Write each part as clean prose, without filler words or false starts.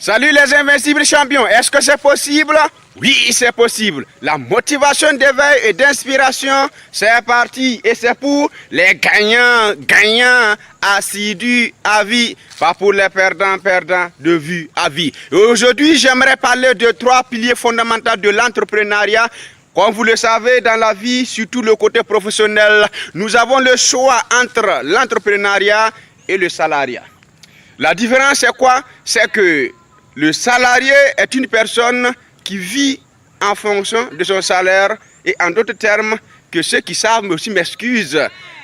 Salut les invincibles champions, est-ce que c'est possible? Oui, c'est possible. La motivation d'éveil et d'inspiration, c'est parti. Et c'est pour les gagnants, assidus à vie. Pas pour les perdants de vue à vie. Et aujourd'hui, j'aimerais parler de 3 piliers fondamentaux de l'entrepreneuriat. Comme vous le savez, dans la vie, surtout le côté professionnel, nous avons le choix entre l'entrepreneuriat et le salariat. La différence, c'est quoi? C'est que le salarié est une personne qui vit en fonction de son salaire et en d'autres termes que ceux qui savent aussi m'excusent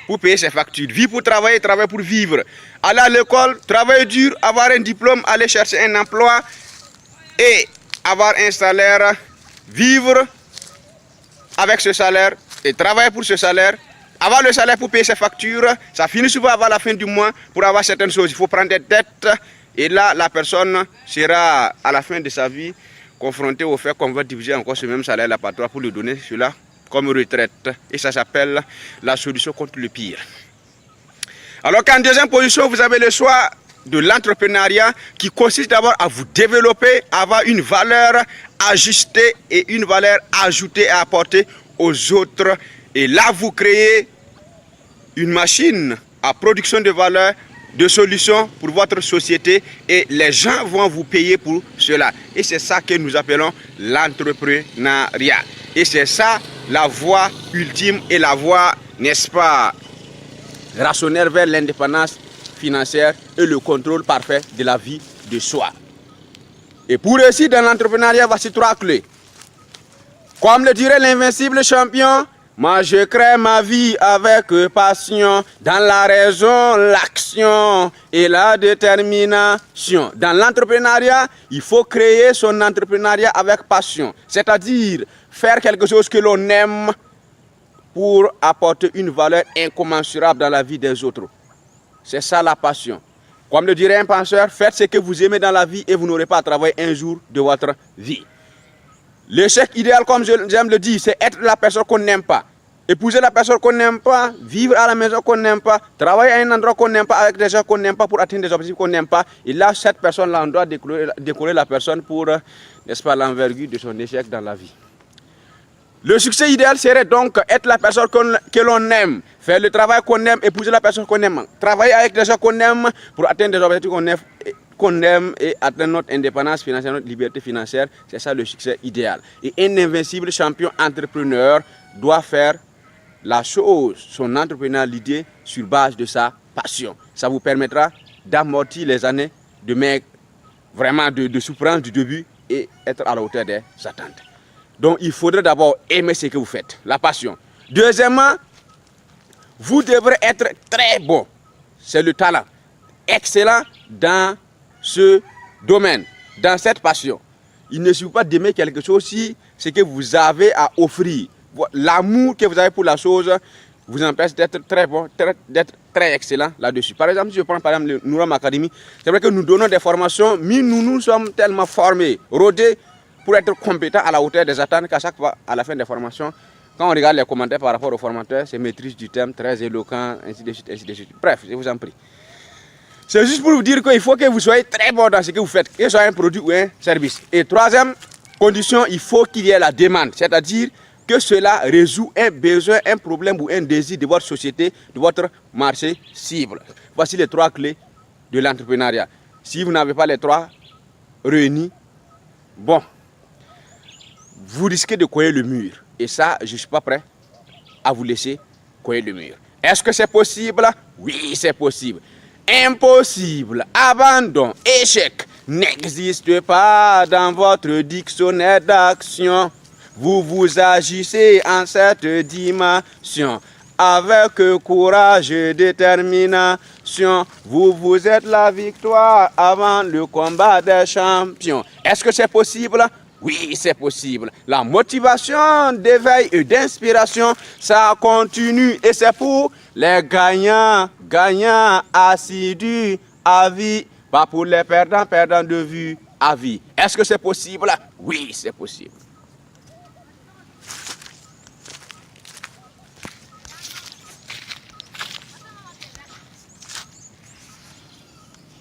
pour payer ses factures. Vivre pour travailler, travailler pour vivre. Aller à l'école, travailler dur, avoir un diplôme, aller chercher un emploi et avoir un salaire, vivre avec ce salaire et travailler pour ce salaire. Avoir le salaire pour payer ses factures, ça finit souvent avant la fin du mois pour avoir certaines choses. Il faut prendre des dettes. Et là, la personne sera à la fin de sa vie confrontée au fait qu'on va diviser encore ce même salaire là par 3 pour lui donner cela comme retraite. Et ça s'appelle la solution contre le pire. Alors qu'en deuxième position, vous avez le choix de l'entrepreneuriat qui consiste d'abord à vous développer, à avoir une valeur ajustée et une valeur ajoutée à apporter aux autres. Et là, vous créez une machine à production de valeur, de solutions pour votre société et les gens vont vous payer pour cela. Et c'est ça que nous appelons l'entrepreneuriat. Et c'est ça la voie ultime et la voie, n'est-ce pas, rationnelle vers l'indépendance financière et le contrôle parfait de la vie de soi. Et pour réussir dans l'entrepreneuriat, voici 3 clés. Comme le dirait l'invincible champion, moi je crée ma vie avec passion, dans la raison, l'action et la détermination. Dans l'entrepreneuriat, il faut créer son entrepreneuriat avec passion, c'est-à-dire faire quelque chose que l'on aime pour apporter une valeur incommensurable dans la vie des autres. C'est ça la passion. Comme le dirait un penseur, faites ce que vous aimez dans la vie et vous n'aurez pas à travailler un jour de votre vie. L'échec idéal, comme j'aime le dire, c'est être la personne qu'on n'aime pas. Épouser la personne qu'on n'aime pas, vivre à la maison qu'on n'aime pas, travailler à un endroit qu'on n'aime pas, avec des gens qu'on n'aime pas pour atteindre des objectifs qu'on n'aime pas. Et là, cette personne-là, on doit décorer la personne pour, n'est-ce pas, l'envergure de son échec dans la vie. Le succès idéal serait donc être la personne que l'on aime, faire le travail qu'on aime, épouser la personne qu'on aime, travailler avec des gens qu'on aime pour atteindre des objectifs qu'on aime et atteindre notre indépendance financière, notre liberté financière. C'est ça le succès idéal. Et un invincible champion entrepreneur doit faire la chose, son entrepreneur, l'idée sur base de sa passion. Ça vous permettra d'amortir les années vraiment de souffrance du début et être à la hauteur des attentes. Donc il faudrait d'abord aimer ce que vous faites, la passion. Deuxièmement, vous devrez être très bon, c'est le talent, excellent dans ce domaine, dans cette passion. Il ne suffit pas d'aimer quelque chose si ce que vous avez à offrir, l'amour que vous avez pour la chose, vous empêche d'être très bon, d'être très excellent là-dessus. Par exemple, si je prends par exemple le Nouram Academy, c'est vrai que nous donnons des formations, mais nous sommes tellement formés, rodés, pour être compétents à la hauteur des attentes qu'à chaque fois, à la fin des formations, quand on regarde les commentaires par rapport aux formateurs, c'est maîtrise du thème, très éloquent, ainsi de suite, ainsi de suite. Bref, je vous en prie. C'est juste pour vous dire qu'il faut que vous soyez très bon dans ce que vous faites, que ce soit un produit ou un service. Et troisième condition, il faut qu'il y ait la demande, c'est-à-dire que cela résout un besoin, un problème ou un désir de votre société, de votre marché cible. Voici les 3 clés de l'entrepreneuriat. Si vous n'avez pas les 3 réunis, bon, vous risquez de coller le mur. Et ça, je ne suis pas prêt à vous laisser coller le mur. Est-ce que c'est possible? Oui, c'est possible. Impossible, abandon, échec n'existe pas dans votre dictionnaire d'action. Vous agissez en cette dimension. Avec courage et détermination, vous êtes la victoire avant le combat des champions. Est-ce que c'est possible? Oui, c'est possible. La motivation d'éveil et d'inspiration, ça continue. Et c'est pour les gagnants assidus à vie, pas pour les perdants de vue à vie. Est-ce que c'est possible? Oui, c'est possible.